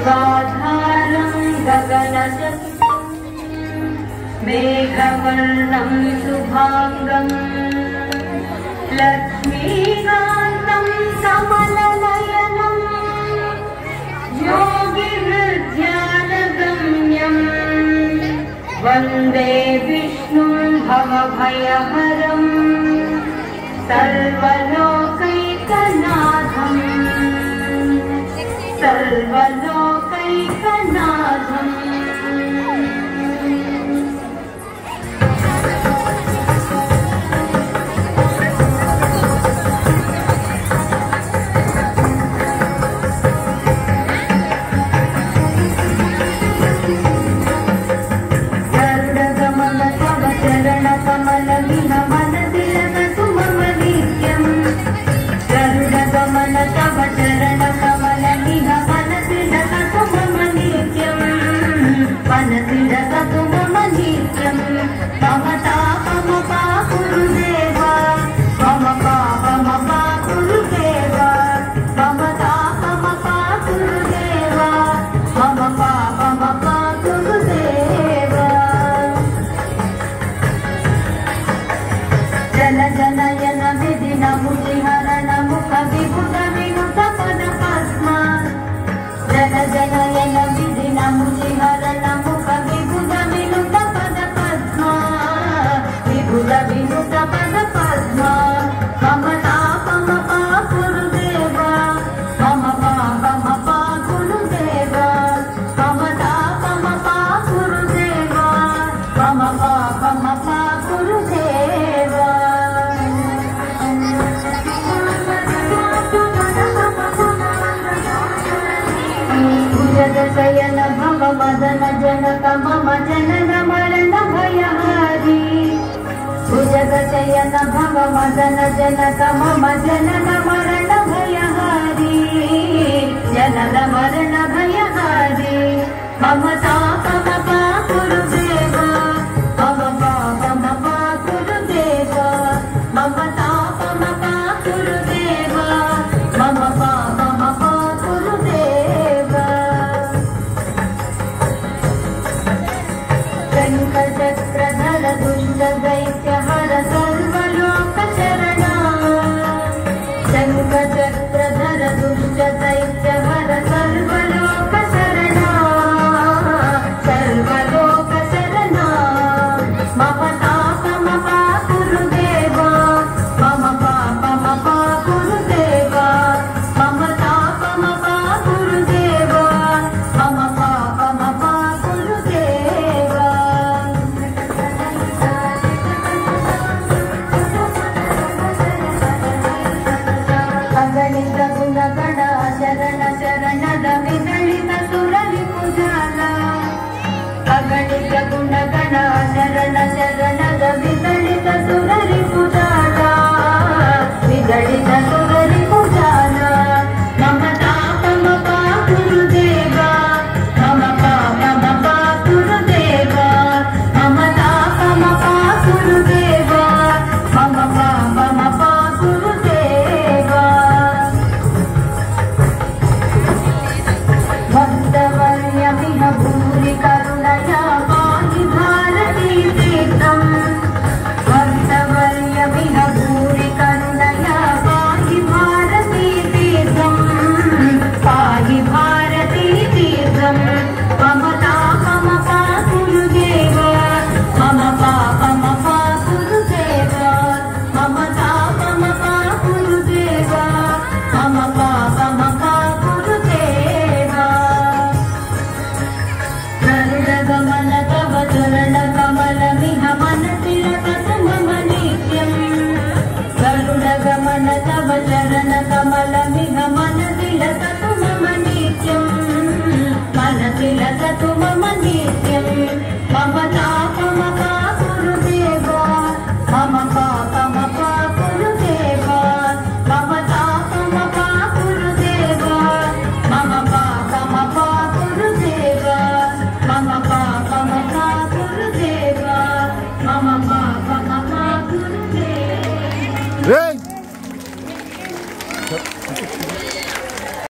मेघाधारं गगनचक्षुं मेघवर्णं शुभांगं लक्ष्मीकान्तं कमलनयनं योगिहृद्यानगम्यं वन्दे विष्णुं भवभयहरं सर्वलोकैकनाथं सर्वलोकैकनाथम् गरुडगमन तव चरण कमल मनतिलकतु मम नित्यम् गरुडगमन तव चरण कमल मनतिलकतु मम नित्यम् मनतिलकतु मम नित्यम् मम तापम पाकुरुदेव मम पापम पाकुरुदेव मम तापम पाकुरुदेव मम पापम पाकुरुदेव जन जनयन विधिन मुनिहरण मुख विभुत विनुत पद पद्म जन जनयन विधिन मुनिहरण मुख विभुत विनुत पद पद्म विभुत विनुत पद पद्म मम तापम पाकुरुदेव मम पापम पाकुरुदेव मम तापम पाकुरुदेव मम पापम पाकुरुदेव जगशयन भव मदन जनक मम जनन मरण भयहारी भुजगशयन भव मदन जनक मम जनन मरण भयहारी जनन मरण भयहारी मम तापम पाकुरुदेव मम पापम पाकुरुदेव मम तापम पाकुरुदेव मम पापम पाकुरुदेव शङ्खचक्रधर दुष्ट दैत्यहर सर्वलोकशरणा शङ्खचक्रधर दुष्ट दैत्यहर सर्वलोकशरणा सर्वलोकशरणा मम तापम पाकुरुदेव मम पापम पाकुरुदेव मम तापम पाकुरुदेव मम पापम पाकुरुदेव अगणित गुणगण शरण शरणद विदलित सुररिपुजाल अगणित गुणगण शरण शरणद विदलित सुररिपुजाल विदलित सुररिपुजाल